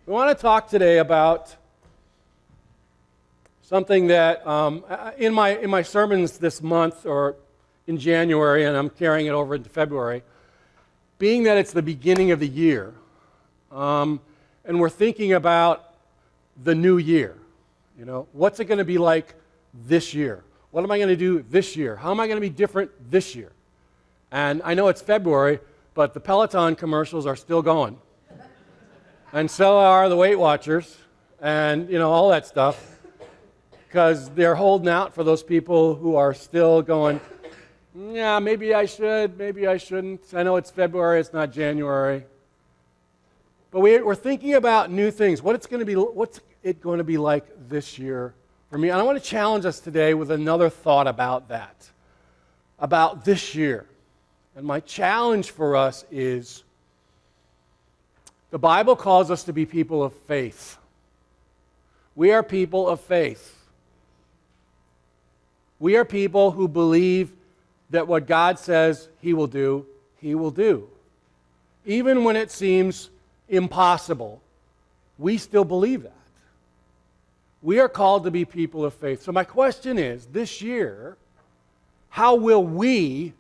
We want to talk today about something that in my sermons this month or in January, and I'm carrying it over into February, being that it's the beginning of the year, and we're thinking about the new year. You know, what's it going to be like this year? What am I going to do this year? How am I going to be different this year? And I know it's February, but the Peloton commercials are still going. And so are the Weight Watchers and, you know, all that stuff, because they're holding out for those people who are still going, yeah, maybe I should, maybe I shouldn't. I know it's February, it's not January. But we're thinking about new things. What's it going to be like this year for me? And I want to challenge us today with another thought about that, about this year. And my challenge for us is, the Bible calls us to be people of faith. We are people of faith. We are people who believe that what God says He will do, He will do. Even when it seems impossible, we still believe that. We are called to be people of faith. So my question is, this year, how will we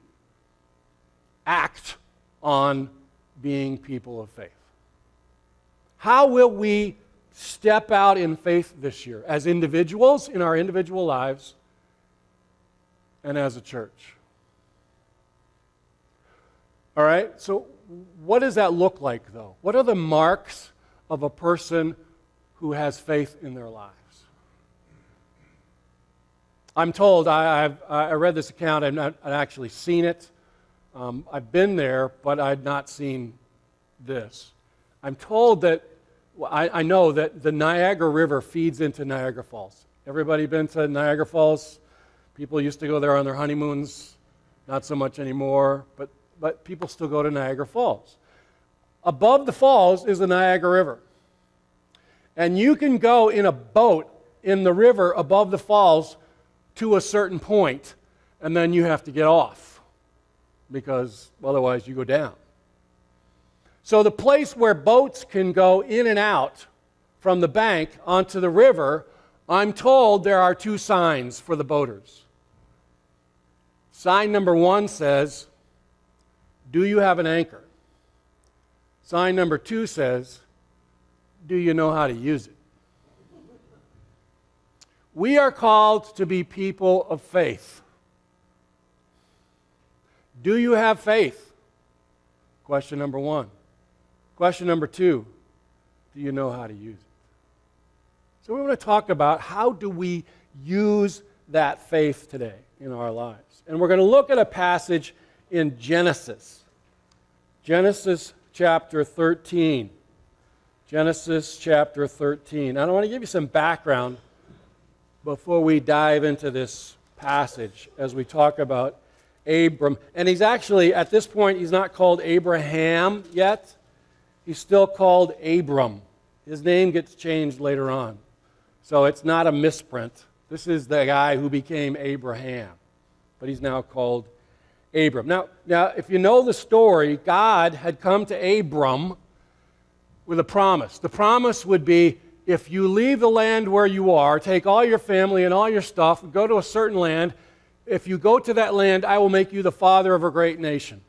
act on being people of faith? How will we step out in faith this year as individuals in our individual lives and as a church? All right, so what does that look like, though? What are the marks of a person who has faith in their lives? I'm told, I read this account, I've not actually seen it. I've been there, but I've not seen this. I'm told that, I know that the Niagara River feeds into Niagara Falls. Everybody been to Niagara Falls? People used to go there on their honeymoons, not so much anymore, but people still go to Niagara Falls. Above the falls is the Niagara River. And you can go in a boat in the river above the falls to a certain point, and then you have to get off, because otherwise you go down. So the place where boats can go in and out from the bank onto the river, I'm told there are two signs for the boaters. Sign number 1 says, do you have an anchor? Sign number 2 says, do you know how to use it? We are called to be people of faith. Do you have faith? Question number 1. Question number 2, do you know how to use it? So we want to talk about how do we use that faith today in our lives. And we're going to look at a passage in Genesis. Genesis chapter 13. Genesis chapter 13. And I want to give you some background before we dive into this passage as we talk about Abram. And he's actually, at this point, he's not called Abraham yet. He's still called Abram. His name gets changed later on. So it's not a misprint. This is the guy who became Abraham. But he's now called Abram. Now, if you know the story, God had come to Abram with a promise. The promise would be, if you leave the land where you are, take all your family and all your stuff, and go to a certain land, if you go to that land, I will make you the father of a great nation,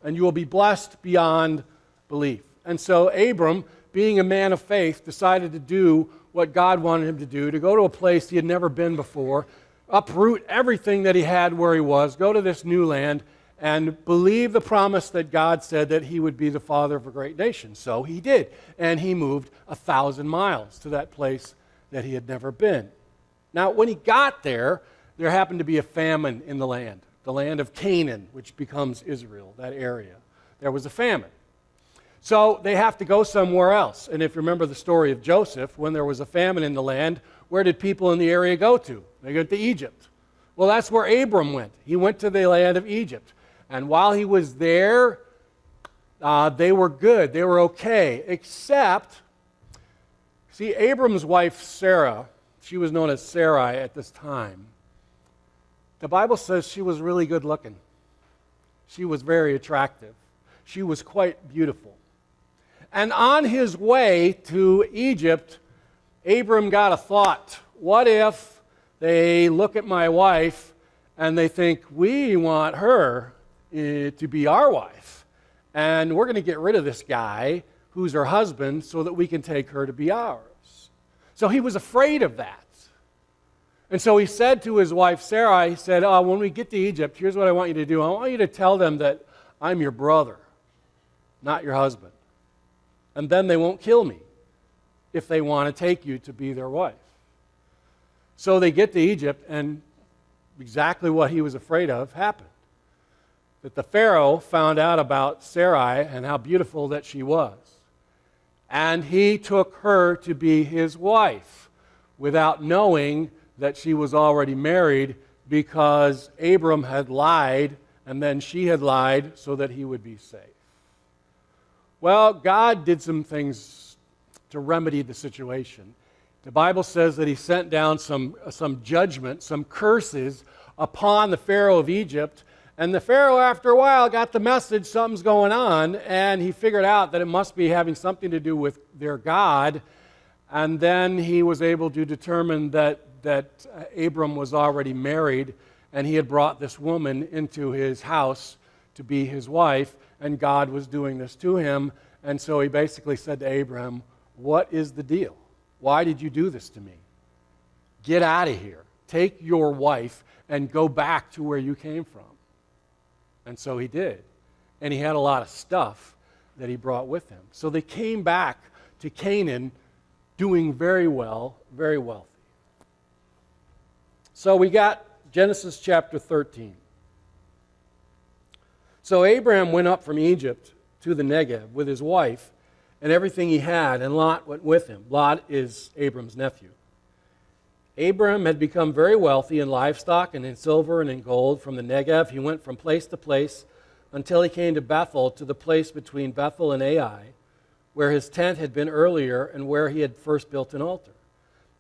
and you will be blessed beyond belief. And so Abram, being a man of faith, decided to do what God wanted him to do, to go to a place he had never been before, uproot everything that he had where he was, go to this new land, and believe the promise that God said that he would be the father of a great nation. So he did, and he moved 1,000 miles to that place that he had never been. Now, when he got there happened to be a famine in the land of Canaan, which becomes Israel, that area. There was a famine. So they have to go somewhere else. And if you remember the story of Joseph, when there was a famine in the land, where did people in the area go to? They went to Egypt. Well, that's where Abram went. He went to the land of Egypt. And while he was there, they were good. They were okay. Except, see, Abram's wife, Sarah, she was known as Sarai at this time. The Bible says she was really good looking. She was very attractive. She was quite beautiful. And on his way to Egypt, Abram got a thought. What if they look at my wife and they think, we want her to be our wife, and we're going to get rid of this guy who's her husband so that we can take her to be ours. So he was afraid of that. And so he said to his wife Sarah, he said, when we get to Egypt, here's what I want you to do. I want you to tell them that I'm your brother, not your husband. And then they won't kill me if they want to take you to be their wife. So they get to Egypt, and exactly what he was afraid of happened. That the Pharaoh found out about Sarai and how beautiful that she was. And he took her to be his wife without knowing that she was already married, because Abram had lied and then she had lied so that he would be safe. Well, God did some things to remedy the situation. The Bible says that he sent down some judgment, some curses upon the Pharaoh of Egypt. And the Pharaoh, after a while, got the message something's going on, and he figured out that it must be having something to do with their God. And then he was able to determine that Abram was already married, and he had brought this woman into his house to be his wife, and God was doing this to him. And so he basically said to Abraham, what is the deal? Why did you do this to me? Get out of here. Take your wife and go back to where you came from. And so he did. And he had a lot of stuff that he brought with him. So they came back to Canaan doing very well, very wealthy. So we got Genesis chapter 13. So Abraham went up from Egypt to the Negev with his wife and everything he had, and Lot went with him. Lot is Abram's nephew. Abram had become very wealthy in livestock and in silver and in gold. From the Negev, he went from place to place until he came to Bethel, to the place between Bethel and Ai, where his tent had been earlier and where he had first built an altar.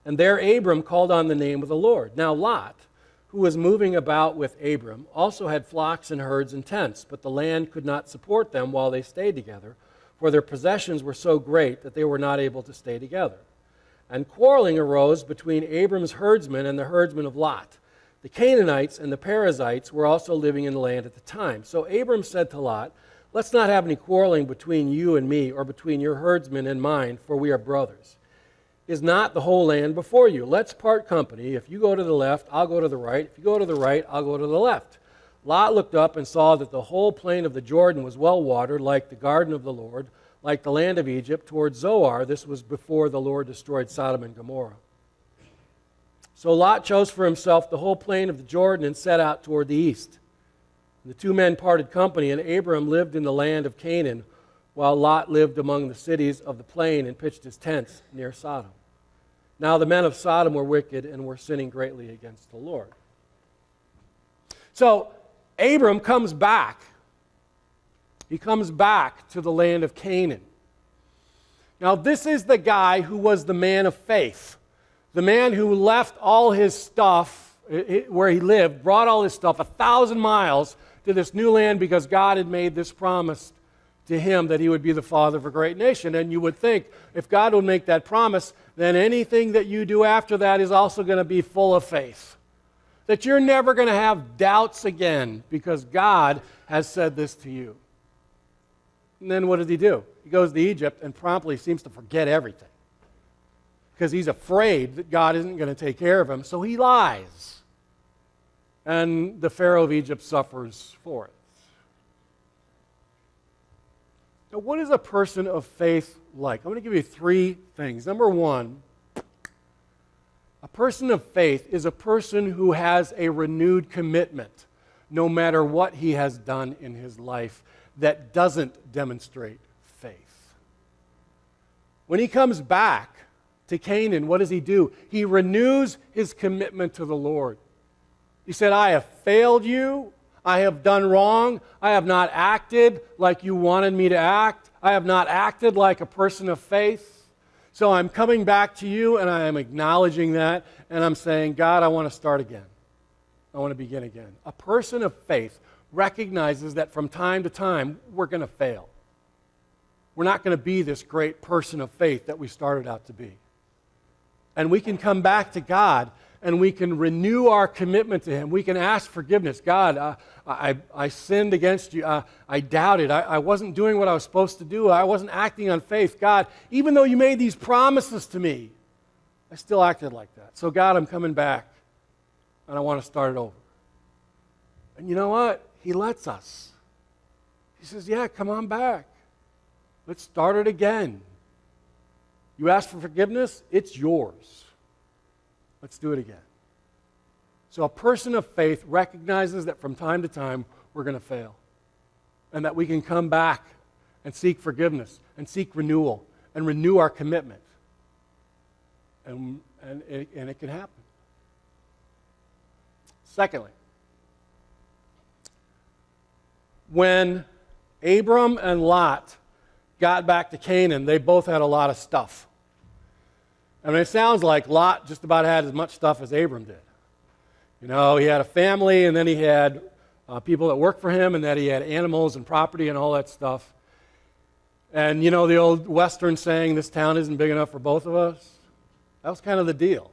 And there Abram called on the name of the Lord. Now Lot, who was moving about with Abram, also had flocks and herds and tents, but the land could not support them while they stayed together, for their possessions were so great that they were not able to stay together. And quarreling arose between Abram's herdsmen and the herdsmen of Lot. The Canaanites and the Perizzites were also living in the land at the time. So Abram said to Lot, let's not have any quarreling between you and me, or between your herdsmen and mine, for we are brothers. Is not the whole land before you? Let's part company. If you go to the left, I'll go to the right. If you go to the right, I'll go to the left. Lot looked up and saw that the whole plain of the Jordan was well watered, like the garden of the Lord, like the land of Egypt, toward Zoar. This was before the Lord destroyed Sodom and Gomorrah. So Lot chose for himself the whole plain of the Jordan and set out toward the east. The two men parted company, and Abram lived in the land of Canaan, while Lot lived among the cities of the plain and pitched his tents near Sodom. Now the men of Sodom were wicked and were sinning greatly against the Lord. So Abram comes back. He comes back to the land of Canaan. Now this is the guy who was the man of faith. The man who left all his stuff where he lived, brought all his stuff 1,000 miles to this new land because God had made this promise to him that he would be the father of a great nation. And you would think, if God would make that promise, then anything that you do after that is also going to be full of faith. That you're never going to have doubts again because God has said this to you. And then what does he do? He goes to Egypt and promptly seems to forget everything because he's afraid that God isn't going to take care of him, so he lies. And the Pharaoh of Egypt suffers for it. Now, what is a person of faith like? I'm going to give you 3 things. Number 1, a person of faith is a person who has a renewed commitment, no matter what he has done in his life, that doesn't demonstrate faith. When he comes back to Canaan, what does he do? He renews his commitment to the Lord. He said, I have failed you. I have done wrong. I have not acted like you wanted me to act. I have not acted like a person of faith. So I'm coming back to you, and I am acknowledging that, and I'm saying, God, I want to start again. I want to begin again. A person of faith recognizes that from time to time, we're going to fail. we're not going to be this great person of faith that we started out to be. And we can come back to God and we can renew our commitment to Him. We can ask forgiveness. God, I sinned against you. I doubted. I wasn't doing what I was supposed to do. I wasn't acting on faith. God, even though you made these promises to me, I still acted like that. So God, I'm coming back and I want to start it over. And you know what? He lets us. He says, yeah, come on back. Let's start it again. You ask for forgiveness, it's yours. Let's do it again. So a person of faith recognizes that from time to time we're going to fail. And that we can come back and seek forgiveness and seek renewal and renew our commitment. And it can happen. Secondly, when Abram and Lot got back to Canaan, they both had a lot of stuff. I mean, it sounds like Lot just about had as much stuff as Abram did. You know, he had a family, and then he had people that worked for him, and then he had animals and property and all that stuff. And you know the old Western saying, this town isn't big enough for both of us? That was kind of the deal.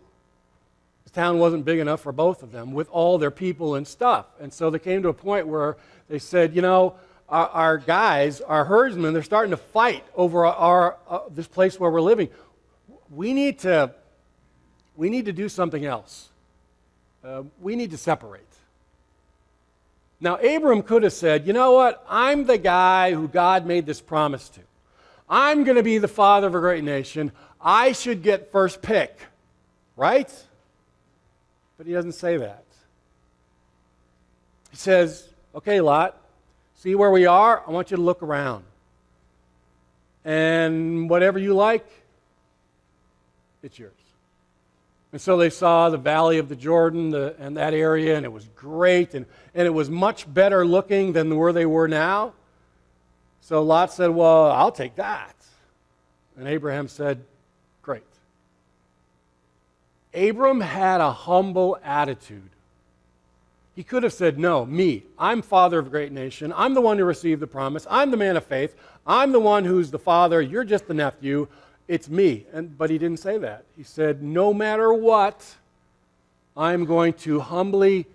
This town wasn't big enough for both of them with all their people and stuff. And so they came to a point where they said, you know, our guys, our herdsmen, they're starting to fight over this place where we're living. We need to do something else. We need to separate. Now, Abram could have said, you know what? I'm the guy who God made this promise to. I'm going to be the father of a great nation. I should get first pick, right? But he doesn't say that. He says, okay, Lot, see where we are? I want you to look around. And whatever you like, it's yours. And so they saw the valley of the Jordan and that area, and it was great, and it was much better looking than where they were now. So Lot said, well, I'll take that. And Abraham said, great. Abram had a humble attitude. He could have said, no, me. I'm father of a great nation. I'm the one who received the promise. I'm the man of faith. I'm the one who's the father. You're just the nephew. It's me. But he didn't say that. He said, no matter what, I'm going to humbly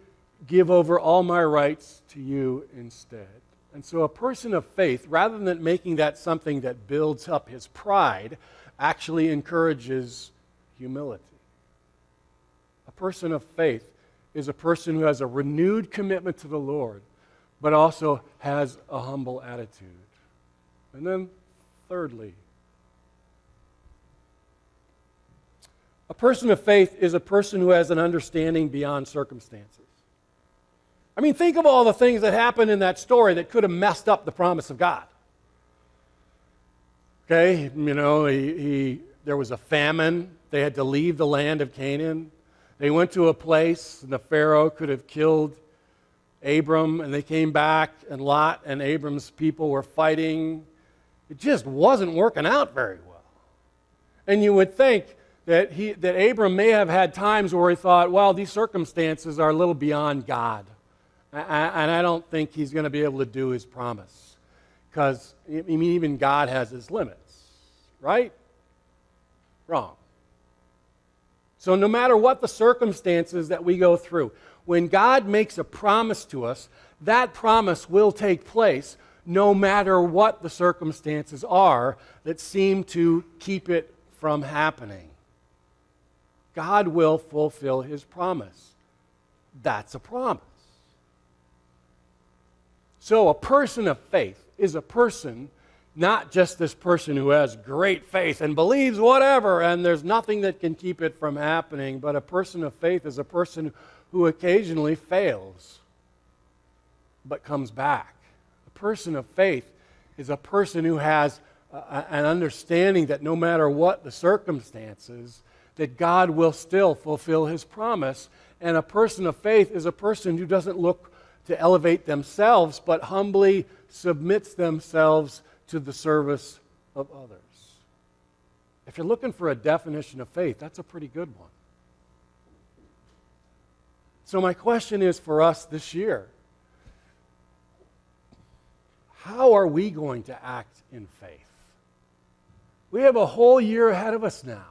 give over all my rights to you instead. And so a person of faith, rather than making that something that builds up his pride, actually encourages humility. A person of faith is a person who has a renewed commitment to the Lord, but also has a humble attitude. And then, thirdly, a person of faith is a person who has an understanding beyond circumstances. I mean, think of all the things that happened in that story that could have messed up the promise of God. Okay, you know, there was a famine. They had to leave the land of Canaan. They went to a place, and the Pharaoh could have killed Abram, and they came back, and Lot and Abram's people were fighting. It just wasn't working out very well. And you would think that Abram may have had times where he thought, well, these circumstances are a little beyond God. And I don't think he's going to be able to do his promise. Because, I mean, even God has his limits. Right? Wrong. So no matter what the circumstances that we go through, when God makes a promise to us, that promise will take place no matter what the circumstances are that seem to keep it from happening. God will fulfill his promise. That's a promise. So a person of faith is a person, not just this person who has great faith and believes whatever and there's nothing that can keep it from happening, but a person of faith is a person who occasionally fails but comes back. A person of faith is a person who has an understanding that no matter what the circumstances, that God will still fulfill his promise. And a person of faith is a person who doesn't look to elevate themselves, but humbly submits themselves to the service of others. If you're looking for a definition of faith, that's a pretty good one. So my question is for us this year, how are we going to act in faith? We have a whole year ahead of us now.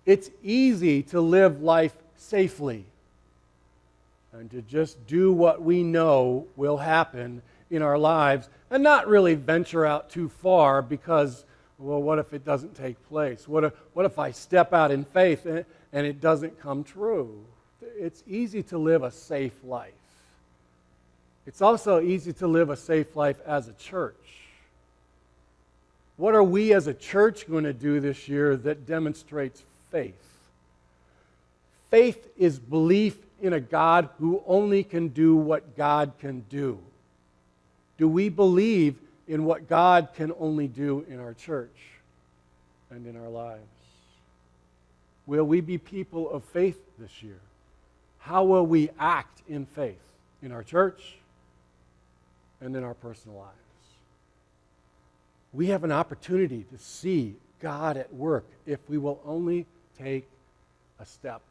It's easy to live life safely and to just do what we know will happen in our lives and not really venture out too far because, well, what if it doesn't take place? What if I step out in faith and it doesn't come true? It's easy to live a safe life. It's also easy to live a safe life as a church. What are we as a church going to do this year that demonstrates faith? Faith is belief in a God who only can do what God can do. Do we believe in what God can only do in our church and in our lives? Will we be people of faith this year? How will we act in faith in our church and in our personal lives? We have an opportunity to see God at work if we will only take a step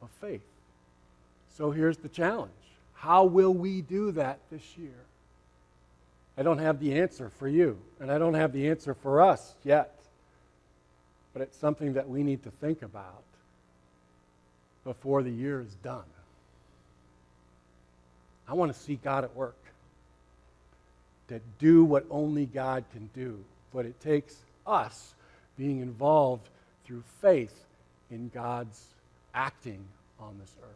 of faith. So here's the challenge. How will we do that this year? I don't have the answer for you, and I don't have the answer for us yet. But it's something that we need to think about before the year is done. I want to see God at work, to do what only God can do. But it takes us being involved through faith in God's acting on this earth.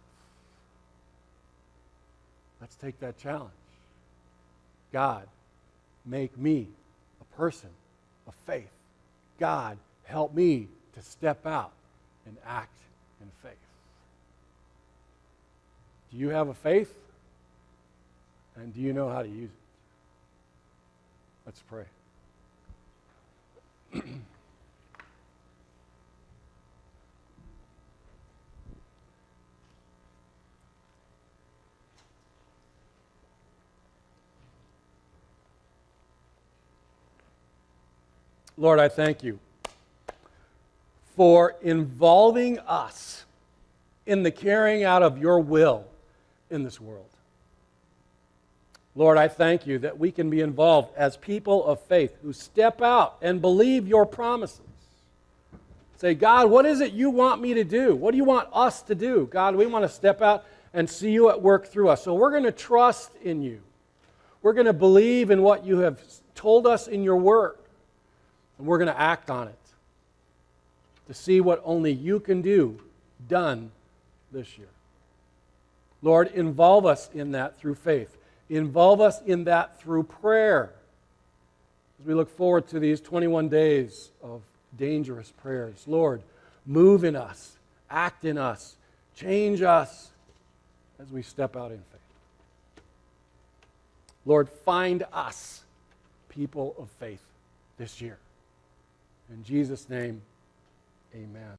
Let's take that challenge. God, make me a person of faith. God, help me to step out and act in faith. Do you have a faith? And do you know how to use it? Let's pray. Lord, I thank you for involving us in the carrying out of your will in this world. Lord, I thank you that we can be involved as people of faith who step out and believe your promises. Say, God, what is it you want me to do? What do you want us to do? God, we want to step out and see you at work through us. So we're going to trust in you. We're going to believe in what you have told us in your word. And we're going to act on it to see what only you can do done this year. Lord, involve us in that through faith. Involve us in that through prayer. As we look forward to these 21 days of dangerous prayers, Lord, move in us, act in us, change us as we step out in faith. Lord, find us people of faith this year. In Jesus' name, amen.